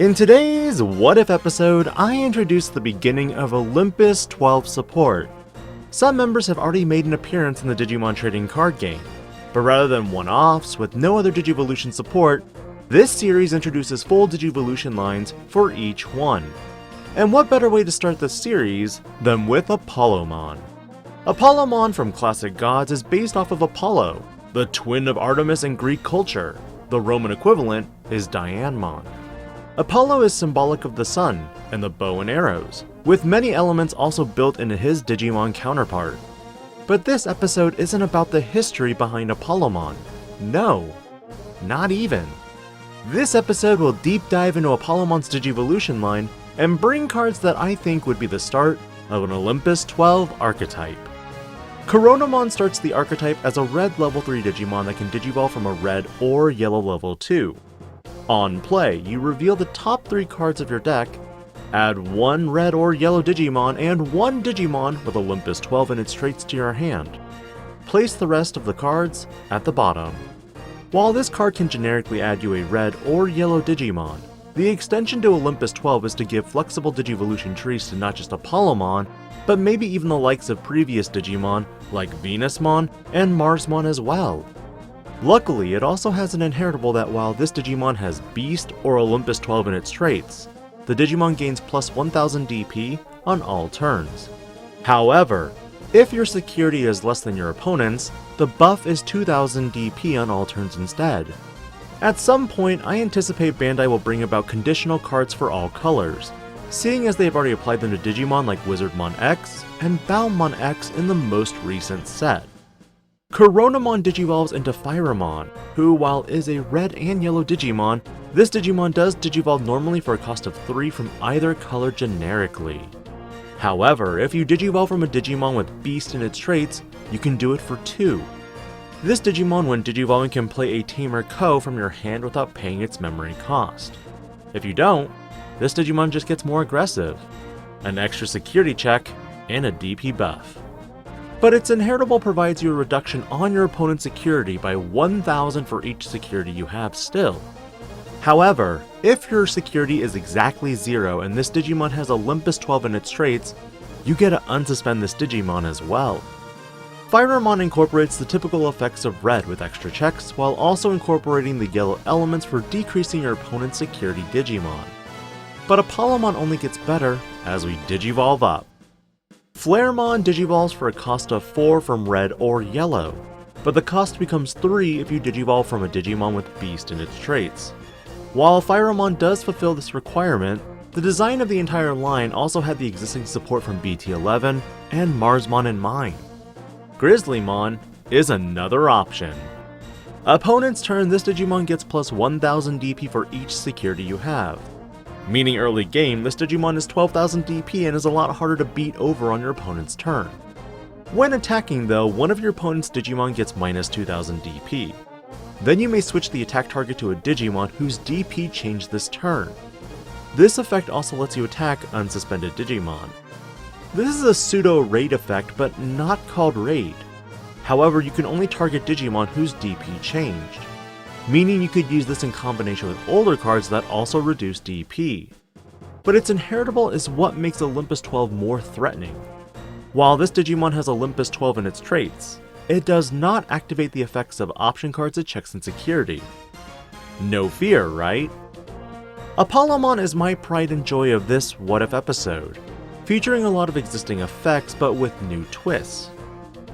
In today's What If episode, I introduce the beginning of Olympos XII support. Some members have already made an appearance in the Digimon trading card game, but rather than one-offs with no other Digivolution support, this series introduces full Digivolution lines for each one. And what better way to start this series than with Apollomon? Apollomon from Classic Gods is based off of Apollo, the twin of Artemis in Greek culture. The Roman equivalent is Dianemon. Apollo is symbolic of the sun and the bow and arrows, with many elements also built into his Digimon counterpart. But this episode isn't about the history behind Apollomon. No, not even. This episode will deep dive into Apollomon's Digivolution line and bring cards that I think would be the start of an Olympos XII archetype. Coronamon starts the archetype as a red level 3 Digimon that can digivolve from a red or yellow level 2. On play, you reveal the top 3 cards of your deck, add 1 red or yellow Digimon and 1 Digimon with Olympos XII in its traits to your hand. Place the rest of the cards at the bottom. While this card can generically add you a red or yellow Digimon, the extension to Olympos XII is to give flexible Digivolution trees to not just Apollomon, but maybe even the likes of previous Digimon like Venusmon and Marsmon as well. Luckily, it also has an inheritable that while this Digimon has Beast or Olympos XII in its traits, the Digimon gains plus 1000 DP on all turns. However, if your security is less than your opponent's, the buff is 2000 DP on all turns instead. At some point, I anticipate Bandai will bring about conditional cards for all colors, seeing as they have already applied them to Digimon like Wizardmon X and Bowmon X in the most recent set. Coronamon digivolves into Firamon, who while is a red and yellow Digimon, this Digimon does digivolve normally for a cost of 3 from either color generically. However, if you digivolve from a Digimon with Beast in its traits, you can do it for 2. This Digimon when digivolving can play a Tamer Ko from your hand without paying its memory cost. If you don't, this Digimon just gets more aggressive, an extra security check, and a DP buff. But its inheritable provides you a reduction on your opponent's security by 1000 for each security you have still. However, if your security is exactly 0 and this Digimon has Olympos XII in its traits, you get to unsuspend this Digimon as well. Firamon incorporates the typical effects of red with extra checks, while also incorporating the yellow elements for decreasing your opponent's security Digimon. But Apollomon only gets better as we digivolve up. Flaremon digivolves for a cost of 4 from red or yellow, but the cost becomes 3 if you digivolve from a Digimon with Beast in its traits. While Firamon does fulfill this requirement, the design of the entire line also had the existing support from BT11 and Marsmon in mind. Grizzlymon is another option. Opponent's turn, this Digimon gets plus 1000 DP for each security you have. Meaning early game, this Digimon is 12,000 DP and is a lot harder to beat over on your opponent's turn. When attacking though, one of your opponent's Digimon gets minus 2000 DP. Then you may switch the attack target to a Digimon whose DP changed this turn. This effect also lets you attack unsuspended Digimon. This is a pseudo raid effect but not called raid. However, you can only target Digimon whose DP changed, meaning you could use this in combination with older cards that also reduce DP. But its inheritable is what makes Olympos XII more threatening. While this Digimon has Olympos XII in its traits, it does not activate the effects of option cards it checks in security. No fear, right? Apollomon is my pride and joy of this What If episode, featuring a lot of existing effects but with new twists.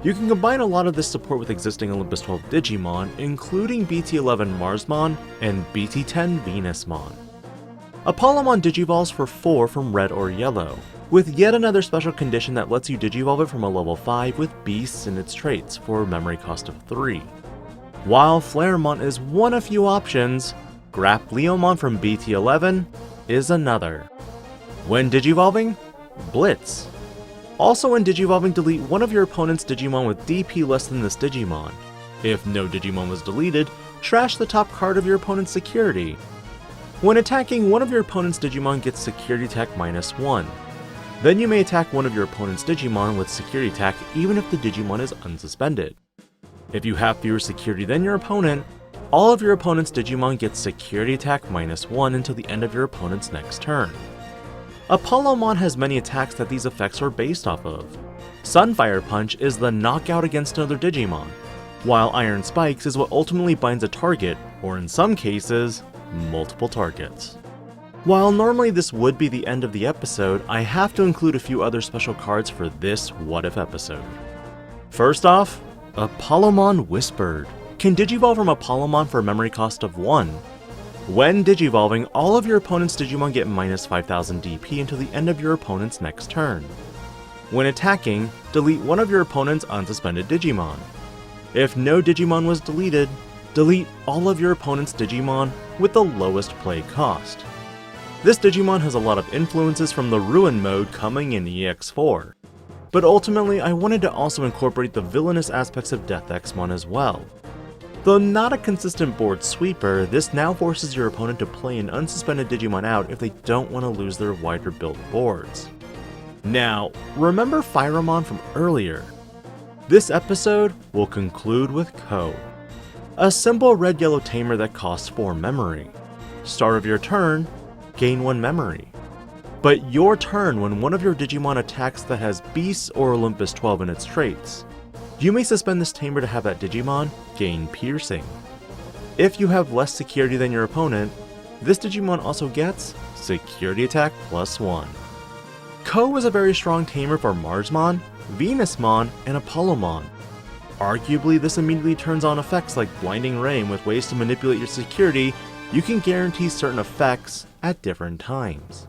You can combine a lot of this support with existing Olympos XII Digimon, including BT11 Marsmon and BT10 Venusmon. Apollomon digivolves for 4 from red or yellow, with yet another special condition that lets you digivolve it from a level 5 with Beasts in its traits for a memory cost of 3. While Flaremon is one of few options, Grapleomon from BT11 is another. When digivolving, Blitz. Also when digivolving, delete one of your opponent's Digimon with DP less than this Digimon. If no Digimon was deleted, trash the top card of your opponent's security. When attacking, one of your opponent's Digimon gets security attack minus 1. Then you may attack one of your opponent's Digimon with security attack even if the Digimon is unsuspended. If you have fewer security than your opponent, All of your opponent's Digimon get security attack -1 until the end of your opponent's next turn. Apollomon has many attacks that these effects are based off of. Sunfire Punch is the knockout against another Digimon, while Iron Spikes is what ultimately binds a target, or in some cases, multiple targets. While normally this would be the end of the episode, I have to include a few other special cards for this What If episode. First off, Apollomon Whispered can digivolve from Apollomon for a memory cost of 1. When digivolving, all of your opponent's Digimon get -5000 DP until the end of your opponent's next turn. When attacking, delete one of your opponent's unsuspended Digimon. If no Digimon was deleted, delete all of your opponent's Digimon with the lowest play cost. This Digimon has a lot of influences from the Ruin mode coming in EX4, but ultimately I wanted to also incorporate the villainous aspects of Death Exmon as well. Though not a consistent board sweeper, this now forces your opponent to play an unsuspended Digimon out if they don't want to lose their wider built boards. Now, remember Firamon from earlier? This episode will conclude with Ko, a simple red-yellow tamer that costs 4 memory. Start of your turn, gain 1 memory. But your turn when one of your Digimon attacks that has Beasts or Olympos XII in its traits, you may suspend this tamer to have that Digimon gain Piercing. If you have less security than your opponent, this Digimon also gets Security Attack +1. Ko is a very strong tamer for Marsmon, Venusmon, and Apollomon. Arguably, this immediately turns on effects like Blinding Ray, and with ways to manipulate your security, you can guarantee certain effects at different times.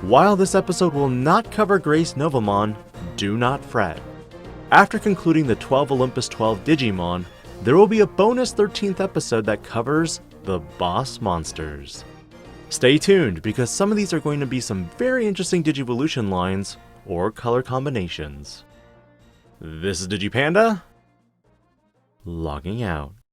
While this episode will not cover Grace Novamon, do not fret. After concluding the 12 Olympos XII Digimon, there will be a bonus 13th episode that covers the boss monsters. Stay tuned, because some of these are going to be some very interesting Digivolution lines or color combinations. This is DigiPanda, logging out.